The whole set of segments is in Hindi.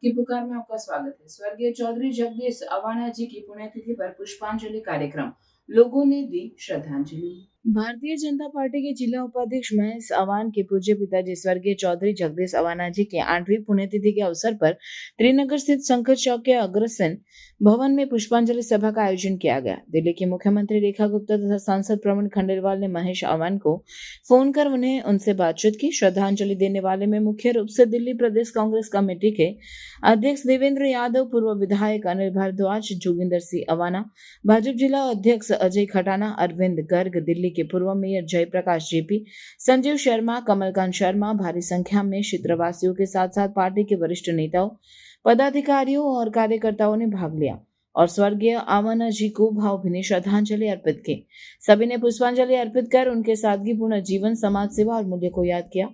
की पुकार में आपका स्वागत है। स्वर्गीय चौधरी जगदीश अवाना जी की पुण्यतिथि पर पुष्पांजलि कार्यक्रम, लोगों ने दी श्रद्धांजलि। भारतीय जनता पार्टी के जिला उपाध्यक्ष महेश अवान के पूज्य पिताजी स्वर्गीय चौधरी जगदीश अवाना जी के 8वीं पुण्यतिथि के अवसर पर त्रिनगर स्थित शंकर चौक के अग्रसेन भवन में पुष्पांजलि सभा का आयोजन किया गया। दिल्ली की मुख्यमंत्री रेखा गुप्ता तथा सांसद प्रवीण खंडेलवाल ने महेश अवान को फोन कर उनसे बातचीत की। श्रद्धांजलि देने वाले में मुख्य रूप से दिल्ली प्रदेश कांग्रेस कमेटी के अध्यक्ष देवेंद्र यादव, पूर्व विधायक अनिल भारद्वाज, जोगिंदर सिंह अवाना, भाजपा जिला अध्यक्ष अजय खटाना, अरविंद गर्ग, दिल्ली के पूर्व मेयर जयप्रकाश जेपी, संजीव शर्मा, कमलकांत शर्मा, भारी संख्या में क्षेत्रवासियों के साथ साथ पार्टी के वरिष्ठ नेताओं, पदाधिकारियों और कार्यकर्ताओं ने भाग लिया और स्वर्गीय अवाना जी को भावभीनी श्रद्धांजलि अर्पित की। सभी ने पुष्पांजलि अर्पित कर उनके सादगीपूर्ण जीवन, समाज सेवा और मूल्य को याद किया।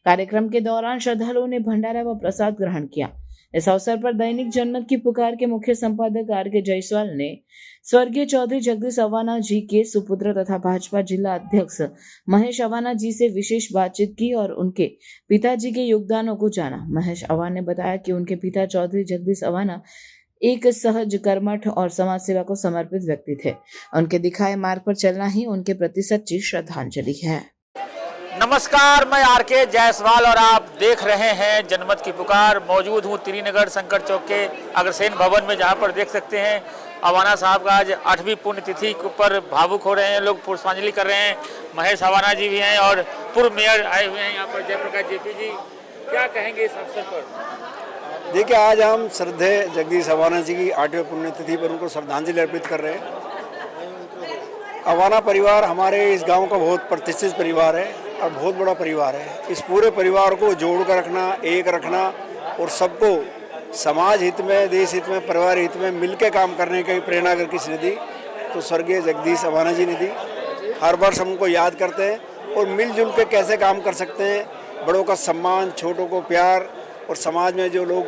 कार्यक्रम के दौरान श्रद्धालुओं ने भंडारा व प्रसाद ग्रहण किया। इस अवसर पर दैनिक जनमत की पुकार के मुख्य संपादक आर.के. जायसवाल ने स्वर्गीय चौधरी जगदीश अवाना जी के सुपुत्र तथा भाजपा जिला अध्यक्ष महेश अवाना जी से विशेष बातचीत की और उनके पिताजी के योगदानों को जाना। महेश अवाना ने बताया कि उनके पिता चौधरी जगदीश अवाना एक सहज, कर्मठ और समाज सेवा को समर्पित व्यक्ति थे। उनके दिखाए मार्ग पर चलना ही उनके प्रति सच्ची श्रद्धांजलि है। नमस्कार, मैं आर.के. जायसवाल और आप देख रहे हैं जनमत की पुकार। मौजूद हूँ त्रिनगर शंकर चौक के अग्रसेन भवन में, जहाँ पर देख सकते हैं अवाना साहब का आज 8वीं पुण्यतिथि पर भावुक हो रहे हैं लोग, पुष्पांजलि कर रहे हैं। महेश अवाना जी भी हैं और पूर्व मेयर आए हुए हैं यहाँ पर, जयप्रकाश जेपी जी। क्या कहेंगे इस अवसर पर? देखिए, आज हम श्रद्धेय जगदीश अवाना जी की 8वीं पुण्यतिथि पर उनको श्रद्धांजलि अर्पित कर रहे हैं। अवाना परिवार हमारे इस गांव का बहुत प्रतिष्ठित परिवार है और बहुत बड़ा परिवार है। इस पूरे परिवार को जोड़ कर रखना, एक रखना और सबको समाज हित में, देश हित में, परिवार हित में मिलकर काम करने की प्रेरणा अगर किसी ने दी तो स्वर्गीय जगदीश अवाना जी ने दी। हर वर्ष हमको याद करते हैं और मिलजुल के कैसे काम कर सकते हैं, बड़ों का सम्मान, छोटों को प्यार और समाज में जो लोग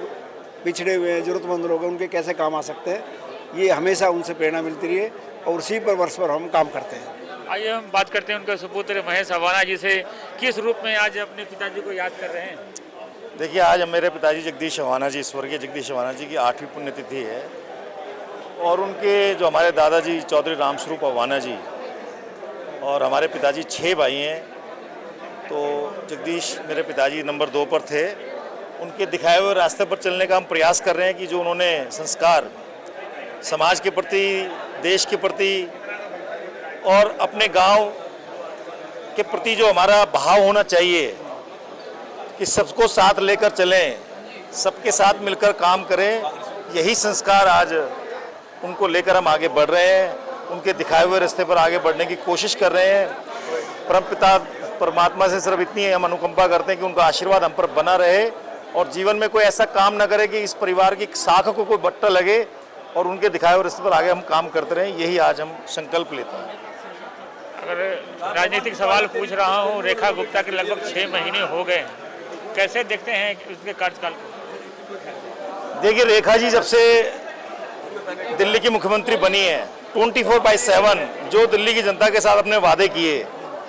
पिछड़े हुए हैं, जरूरतमंद लोग हैं, उनके कैसे काम आ सकते हैं, ये हमेशा उनसे प्रेरणा मिलती रही है और उसी पर वर्ष पर हम काम करते हैं। आइए हम बात करते हैं उनके सुपुत्र महेश अवाना जी से। किस रूप में आज अपने पिताजी को याद कर रहे हैं? देखिए, आज मेरे पिताजी जगदीश अवाना जी, स्वर्गीय जगदीश अवाना जी की 8वीं पुण्यतिथि है और उनके जो हमारे दादाजी चौधरी रामस्वरूप अवाना जी और हमारे पिताजी 6 भाई हैं। तो जगदीश मेरे पिताजी नंबर 2 पर थे। उनके दिखाए हुए रास्ते पर चलने का हम प्रयास कर रहे हैं कि जो उन्होंने संस्कार समाज के प्रति, देश के प्रति और अपने गांव के प्रति जो हमारा भाव होना चाहिए कि सबको साथ लेकर चलें, सबके साथ मिलकर काम करें, यही संस्कार आज उनको लेकर हम आगे बढ़ रहे हैं। उनके दिखाए हुए रास्ते पर आगे बढ़ने की कोशिश कर रहे हैं। परमपिता परमात्मा से सिर्फ इतनी हम अनुकंपा करते हैं कि उनका आशीर्वाद हम पर बना रहे और जीवन में कोई ऐसा काम न करे कि इस परिवार की शाख को कोई बट्टा लगे और उनके दिखाए हुए रास्ते पर आगे हम काम करते रहें। यही आज हम संकल्प लेते हैं। अगर राजनीतिक सवाल पूछ रहा हूँ, रेखा गुप्ता के लगभग 6 महीने हो गए, कैसे देखते हैं उसके कार्यकाल को? देखिए, रेखा जी जब से दिल्ली की मुख्यमंत्री बनी है, 24/7 जो दिल्ली की जनता के साथ अपने वादे किए,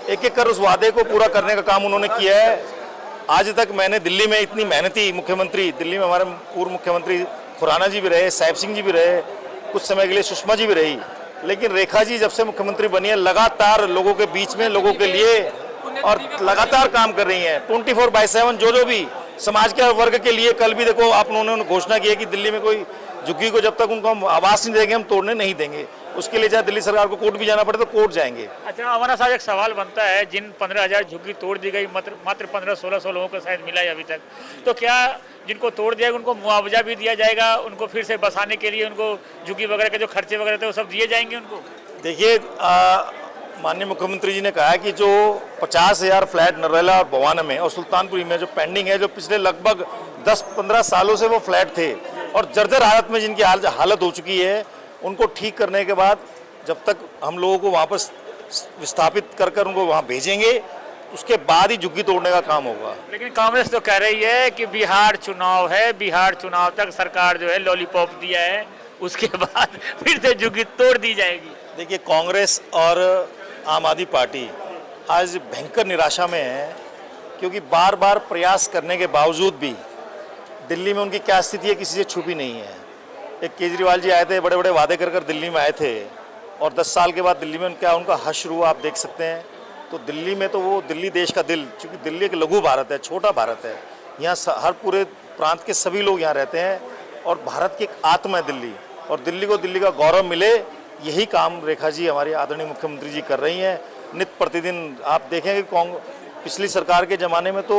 एक एक कर उस वादे को पूरा करने का काम उन्होंने किया है। आज तक मैंने दिल्ली में इतनी मेहनती मुख्यमंत्री, दिल्ली में हमारे पूर्व मुख्यमंत्री खुराना जी भी रहे, साहिब सिंह जी भी रहे, कुछ समय के लिए सुषमा जी भी रही, लेकिन रेखा जी जब से मुख्यमंत्री बनी है लगातार लोगों के बीच में, लोगों के लिए और लगातार काम कर रही हैं। 24/7 जो भी समाज के वर्ग के लिए। कल भी देखो आप लोगों ने घोषणा की है कि दिल्ली में कोई झुग्गी को जब तक उनको हम आवास नहीं देंगे, हम तोड़ने नहीं देंगे। उसके लिए चाहे दिल्ली सरकार को कोर्ट भी जाना पड़े तो कोर्ट जाएंगे। अच्छा अवाना साहब, एक सवाल बनता है, जिन 15,000 झुग्गी तोड़ दी गई, मात्र 1500-1600 लोगों को शायद मिला है अभी तक, तो क्या जिनको तोड़ दिया उनको मुआवजा भी दिया जाएगा? उनको फिर से बसाने के लिए उनको झुग्गी वगैरह के जो खर्चे वगैरह थे वो सब दिए जाएंगे उनको? देखिए, माननीय मुख्यमंत्री जी ने कहा है कि जो 50,000 फ्लैट नरेला और बवाना में और सुल्तानपुरी में जो पेंडिंग है, जो पिछले लगभग 10-15 सालों से वो फ्लैट थे और जर्जर हालत में जिनकी हालत हो चुकी है, उनको ठीक करने के बाद जब तक हम लोगों को वापस विस्थापित कर उनको वहाँ भेजेंगे, उसके बाद ही झुग्गी तोड़ने का काम होगा। लेकिन कांग्रेस तो कह रही है कि बिहार चुनाव है, बिहार चुनाव तक सरकार जो है लॉलीपॉप दिया है, उसके बाद फिर से झुग्गी तोड़ दी जाएगी। देखिए, कांग्रेस और आम आदमी पार्टी आज भयंकर निराशा में है, क्योंकि बार बार प्रयास करने के बावजूद भी दिल्ली में उनकी क्या स्थिति है किसी से छुपी नहीं है। एक केजरीवाल जी आए थे, बड़े बड़े वादे कर कर दिल्ली में आए थे, और 10 साल के बाद दिल्ली में क्या उनका हश्र हुआ आप देख सकते हैं। तो दिल्ली में तो वो दिल्ली देश का दिल, चूँकि दिल्ली एक लघु भारत है, छोटा भारत है, यहाँ हर पूरे प्रांत के सभी लोग यहाँ रहते हैं, और भारत की एक आत्मा है दिल्ली, और दिल्ली को दिल्ली का गौरव मिले, यही काम रेखा जी हमारी आदरणीय मुख्यमंत्री जी कर रही हैं। नित्य प्रतिदिन आप देखें कि पिछली सरकार के ज़माने में तो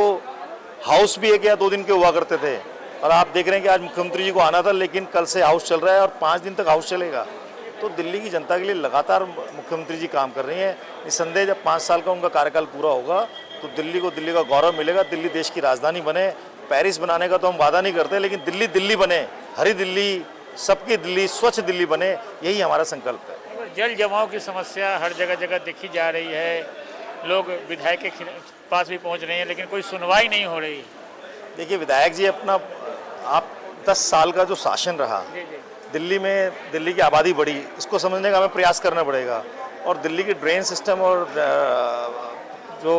हाउस भी 1 या 2 दिन के हुआ करते थे, और आप देख रहे हैं कि आज मुख्यमंत्री जी को आना था, लेकिन कल से हाउस चल रहा है और 5 दिन तक हाउस चलेगा। तो दिल्ली की जनता के लिए लगातार मुख्यमंत्री जी काम कर रही हैं। निस्संदेह जब 5 साल का उनका कार्यकाल पूरा होगा तो दिल्ली को दिल्ली का गौरव मिलेगा, दिल्ली देश की राजधानी बने। पेरिस बनाने का तो हम वादा नहीं करते, लेकिन दिल्ली दिल्ली बने, हरी दिल्ली, सबकी दिल्ली, स्वच्छ दिल्ली बने, यही हमारा संकल्प है। जल जमाव की समस्या हर जगह जगह देखी जा रही है, लोग विधायक के पास भी पहुंच रहे हैं, लेकिन कोई सुनवाई नहीं हो रही। देखिए विधायक जी, अपना आप 10 साल का जो शासन रहा, दिल्ली में दिल्ली की आबादी बढ़ी, इसको समझने का हमें प्रयास करना पड़ेगा। और दिल्ली की ड्रेन सिस्टम और जो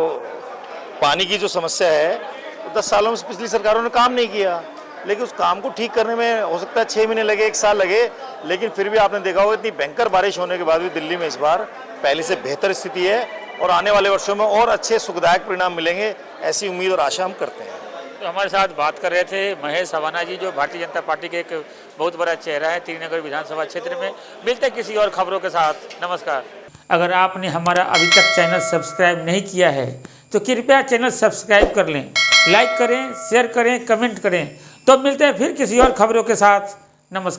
पानी की जो समस्या है, तो 10 सालों में पिछली सरकारों ने काम नहीं किया, लेकिन उस काम को ठीक करने में हो सकता है 6 महीने लगे, 1 साल लगे, लेकिन फिर भी आपने देखा होगा इतनी भयंकर बारिश होने के बाद भी दिल्ली में इस बार पहले से बेहतर स्थिति है, और आने वाले वर्षों में और अच्छे सुखदायक परिणाम मिलेंगे, ऐसी उम्मीद और आशा हम करते हैं। तो हमारे साथ बात कर रहे थे महेश अवाना जी, जो भारतीय जनता पार्टी के एक बहुत बड़ा चेहरा है त्रिनगर विधानसभा क्षेत्र में। मिलते हैं किसी और खबरों के साथ, नमस्कार। अगर आपने हमारा अभी तक चैनल सब्सक्राइब नहीं किया है तो कृपया चैनल सब्सक्राइब कर लें, लाइक करें, शेयर करें, कमेंट करें। तो मिलते हैं फिर किसी और खबरों के साथ, नमस्कार।